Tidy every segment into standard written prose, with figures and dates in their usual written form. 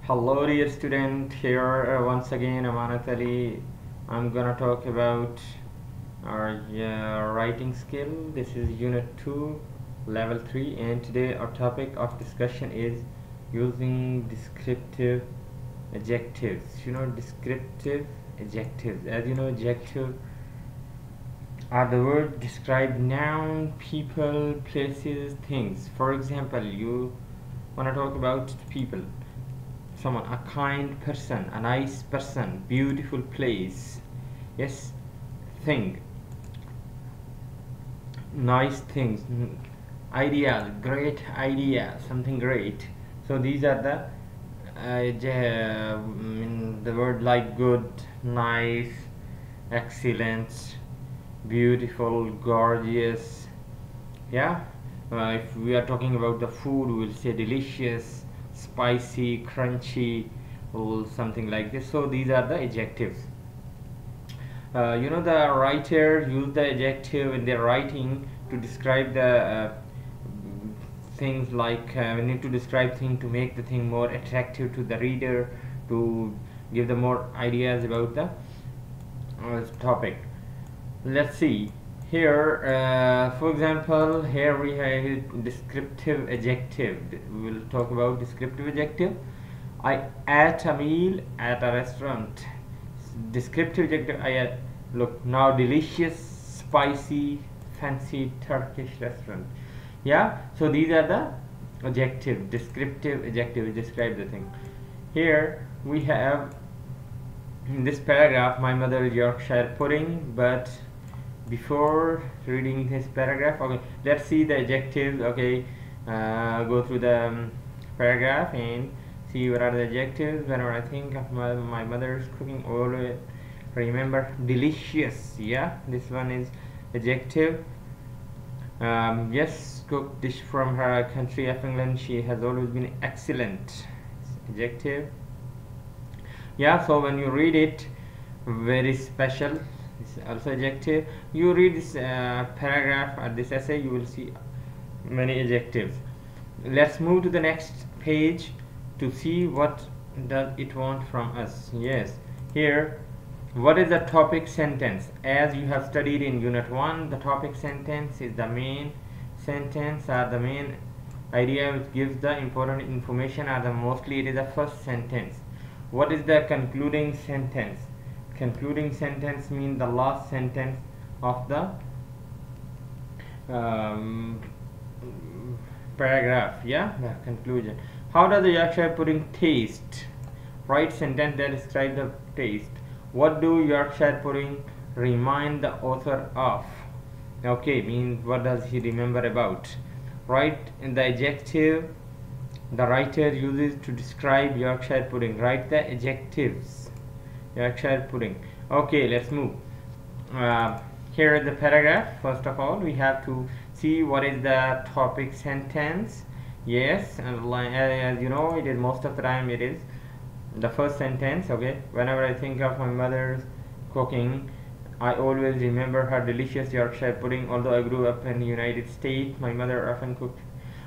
Hello dear student, here once again Amanat Ali. I'm gonna talk about our writing skill. This is unit 2 level 3, and today our topic of discussion is using descriptive adjectives. Descriptive adjectives, as you know, adjective are the word describe noun, people, places, things. For example, you want to talk about people, someone, a kind person, a nice person, beautiful place, yes, thing, nice things, idea, great idea, something great. So these are the word like good, nice, excellent, beautiful, gorgeous. Yeah, if we are talking about the food, we will say delicious, spicy, crunchy, or something like this. So these are the adjectives. The writer use the adjective in their writing to describe the things, like we need to describe thing to make the thing more attractive to the reader, to give them more ideas about the topic. Let's see here. For example, here we have descriptive adjective. We will talk about descriptive adjective. I ate a meal at a restaurant. Descriptive adjective, I ate, look now, delicious, spicy, fancy Turkish restaurant. Yeah, so these are the adjective, descriptive adjective, describe the thing. Here we have in this paragraph, my mother is Yorkshire pudding. But before reading this paragraph, okay, let's see the adjectives. Okay, go through the paragraph and see what are the adjectives. Whenever I think of my mother's cooking, always remember delicious. Yeah, this one is adjective. Yes, cooked dish from her country of England, she has always been excellent. Adjective. Yeah, so when you read it, very special, this is also adjective. You read this paragraph or this essay, you will see many adjectives. Let's move to the next page to see what does it want from us. Yes, here, what is the topic sentence? As you have studied in unit 1, the topic sentence is the main sentence or the main idea which gives the important information, or the mostly it is the first sentence. What is the concluding sentence? Concluding sentence means the last sentence of the paragraph. Yeah, the conclusion. How does the Yorkshire pudding taste? Write sentence that describe the taste. What do Yorkshire pudding remind the author of? Okay, means what does he remember about? Write in the adjective the writer uses to describe Yorkshire pudding. Write the adjectives. Yorkshire pudding. Okay, let's move. Here is the paragraph. First of all, we have to see what is the topic sentence. Yes, and as you know, it is most of the time it is the first sentence. Okay, whenever I think of my mother's cooking, I always remember her delicious Yorkshire pudding. Although I grew up in the United States, my mother often cooked.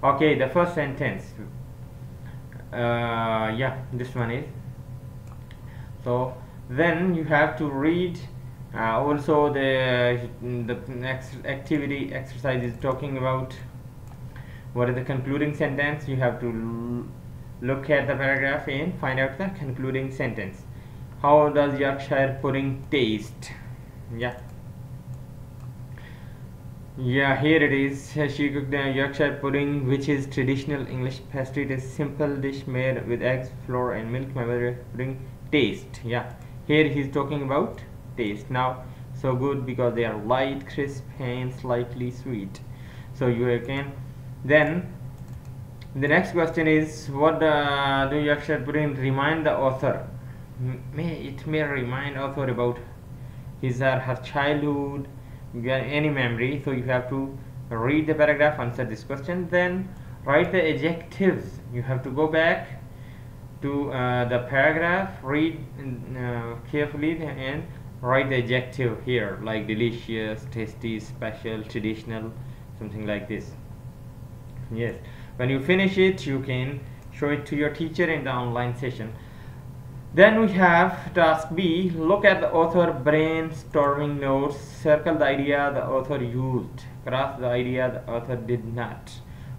Okay, the first sentence. Yeah, this one is. So then you have to read. Also, the next activity exercise is talking about what is the concluding sentence. You have to look at the paragraph and find out the concluding sentence. How does Yorkshire pudding taste? Yeah, here it is. She cooked the Yorkshire pudding, which is traditional English pastry. It is simple dish made with eggs, flour and milk. My mother pudding taste. Yeah, here he's talking about taste. Now, so good because they are light, crisp and slightly sweet. So you can then the next question is, what do Yorkshire pudding remind the author? It may remind author about his or her childhood, any memory. So you have to read the paragraph, answer this question, then write the adjectives. You have to go back to the paragraph, read carefully and write the adjective here, like delicious, tasty, special, traditional, something like this. Yes, when you finish it, you can show it to your teacher in the online session. Then we have task B, look at the author brainstorming notes, circle the idea the author used, cross the idea the author did not.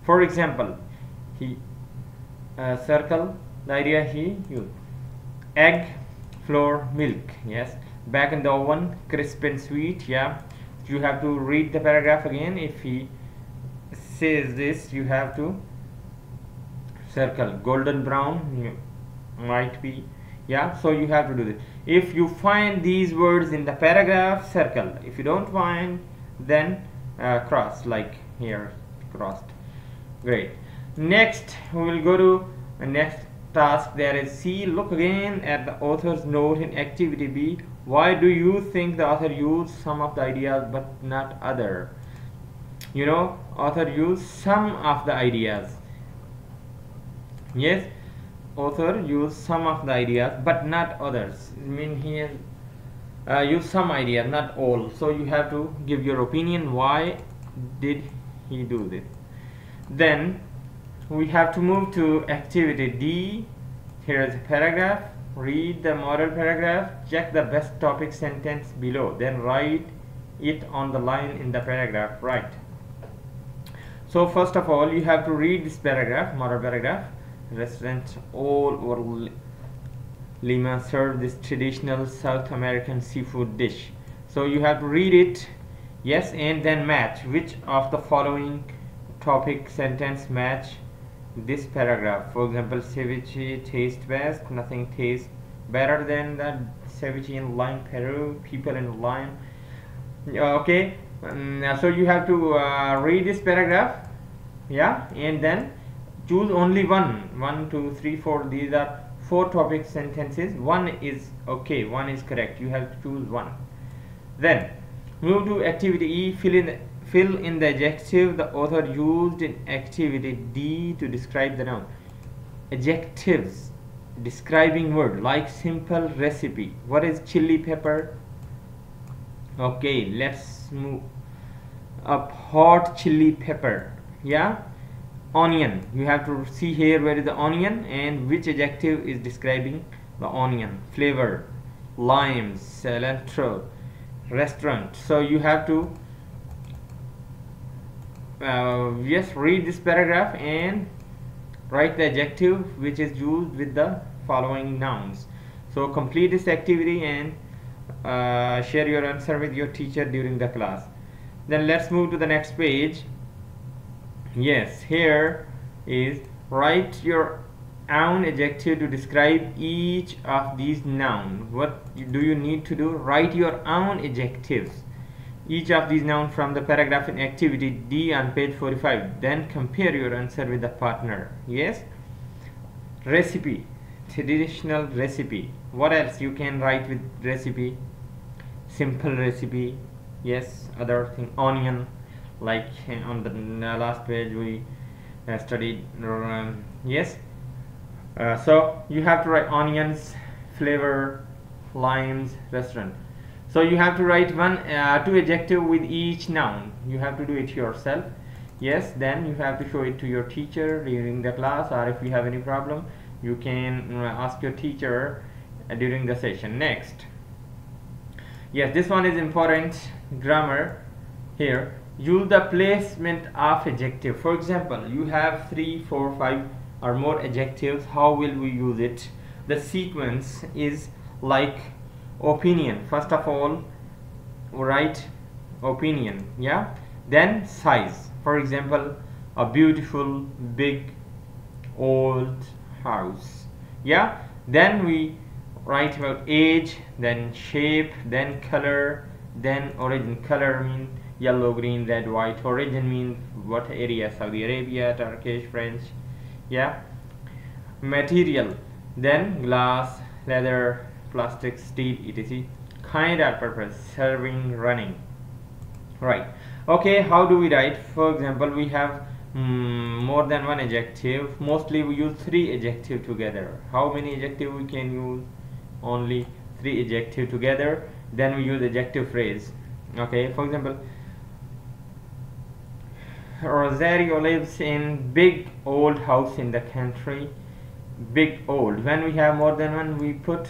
For example, he circle the idea he used. Egg, flour, milk, yes. Back in the oven, crisp and sweet, yeah. You have to read the paragraph again. If he says this, you have to circle. Golden brown, might be, yeah. So you have to do this. If you find these words in the paragraph, circle. If you don't find, then cross, like here, crossed. Great. Next we will go to the next task. There is C, look again at the author's note in activity B. Why do you think the author used some of the ideas but not other? You know, author used some of the ideas. Yes, author used some of the ideas but not others. I mean, he has used some ideas, not all. So you have to give your opinion. Why did he do this? Then we have to move to activity D. Here is a paragraph. Read the model paragraph. Check the best topic sentence below. Then write it on the line in the paragraph. Right. So first of all, you have to read this paragraph, model paragraph. Restaurants all over Lima serve this traditional South American seafood dish. So you have to read it, yes, and then match which of the following topic sentence match this paragraph. For example, ceviche tastes best, nothing tastes better than the ceviche in Lime, Peru, people in Lime. Okay, so you have to read this paragraph, yeah, and then choose only one, two, three, four. These are 4 topic sentences. One is okay, one is correct. You have to choose one. Then move to activity E. Fill in the adjective the author used in activity D to describe the noun. Adjectives, describing word, like simple recipe. What is chili pepper? Okay, let's move up. Hot chili pepper, yeah. Onion, you have to see here where is the onion and which adjective is describing the onion. Flavor, limes, cilantro, restaurant. So you have to yes, read this paragraph and write the adjective which is used with the following nouns. So complete this activity and share your answer with your teacher during the class. Then let's move to the next page. Yes, here is write your own adjective to describe each of these nouns. What do you need to do? Write your own adjectives, each of these nouns from the paragraph in activity D on page 45. Then compare your answer with the partner. Yes. Recipe, traditional recipe. What else you can write with recipe? Simple recipe. Yes. Other thing, onion, like on the last page we studied. Yes. So you have to write onions, flavor, limes, restaurant. So you have to write 2 adjective with each noun. You have to do it yourself. Yes, then you have to show it to your teacher during the class, or if you have any problem you can ask your teacher during the session. Next, yes, this one is important. Grammar. Here, use the placement of adjective. For example, you have 3, 4, 5 or more adjectives. How will we use it? The sequence is like opinion. First of all, write opinion, yeah. Then size. For example, a beautiful, big, old house, yeah. Then we write about age, then shape, then color, then origin. Color mean yellow, green, red, white. Origin means what area? Saudi Arabia, Turkish, French, yeah. Material, then glass, leather, plastic, steel, etc. Kind or purpose, serving, running. Right. Okay, how do we write? For example, we have more than one adjective. Mostly we use 3 adjectives together. How many adjectives we can use? Only 3 adjectives together. Then we use adjective phrase. Okay, for example, Rosario lives in big old house in the country. big, old. When we have more than one, we put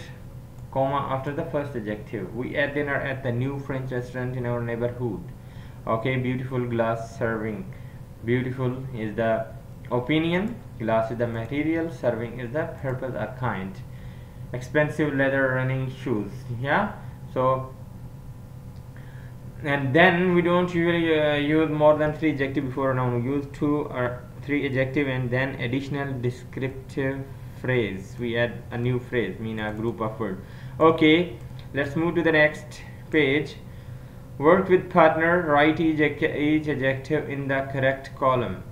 comma after the first adjective. We ate dinner at the new French restaurant in our neighborhood. Okay, beautiful glass serving. Beautiful is the opinion, glass is the material, serving is the purpose or kind. Expensive leather running shoes. Yeah, so and then we don't usually use more than 3 adjective before a noun. We use 2 or 3 adjective and then additional descriptive phrase. We add a new phrase, mean a group of words. Okay, let's move to the next page. Work with partner, write each adjective in the correct column.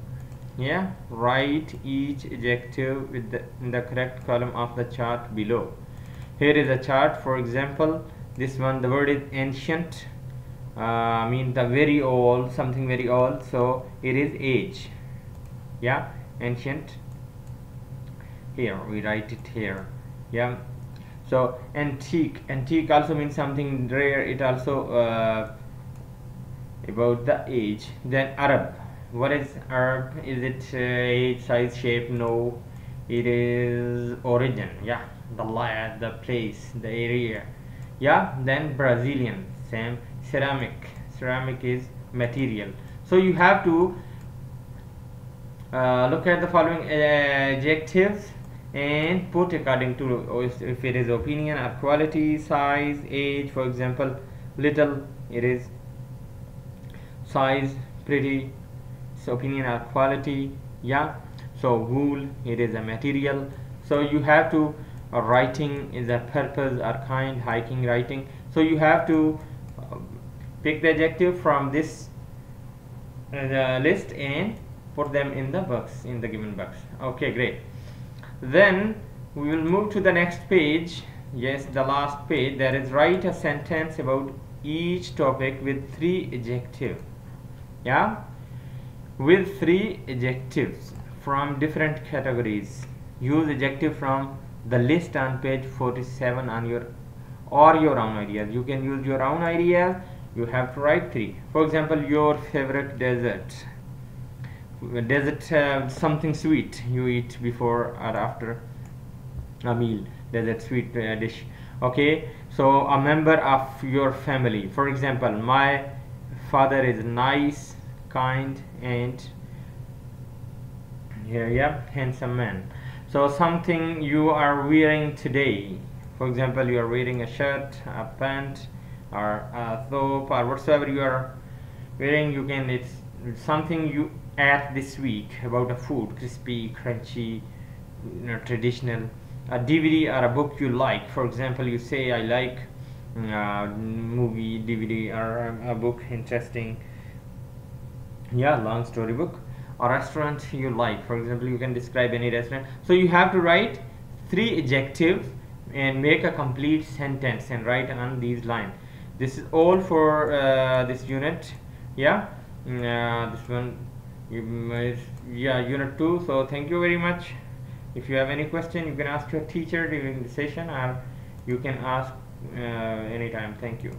Yeah, write each adjective in the correct column of the chart below. Here is a chart. For example, this one, the word is ancient, mean the very old, something very old, so it is age. Yeah, ancient. Here we write it here. Yeah, so antique also means something rare. It also about the age. Then Arab, what is Arab? Is it age, size, shape? No, it is origin. Yeah, the land, the place, the area. Yeah, then Brazilian, same. Ceramic is material. So you have to look at the following adjectives and put according to if it is opinion or quality, size, age. For example, little, it is size, pretty, so opinion or quality. Yeah, so wool, it is a material. So you have to writing is a purpose or kind, hiking, writing. So you have to pick the adjective from this list and put them in the box, in the given box. Okay, great. Then we will move to the next page. Yes, the last page. There is write a sentence about each topic with 3 adjectives. Yeah, with 3 adjectives from different categories. Use adjective from the list on page 47 on your own ideas. You can use your own ideas. You have to write 3. For example, your favorite dessert. Something sweet you eat before or after a meal. Dessert, sweet dish. Okay, so a member of your family. For example, my father is nice, kind, and handsome man. So something you are wearing today. For example, you are wearing a shirt, a pant, or a top, or whatsoever you are wearing. You can, it's something you ate this week, about a food, crispy, crunchy, traditional. A DVD or a book you like. For example, you say I like movie DVD or a book, interesting, long story book. A restaurant you like. For example, you can describe any restaurant. So you have to write 3 adjectives and make a complete sentence and write on these lines. This is all for this unit. This one unit 2. So thank you very much. If you have any question, you can ask your teacher during the session, or you can ask anytime. Thank you.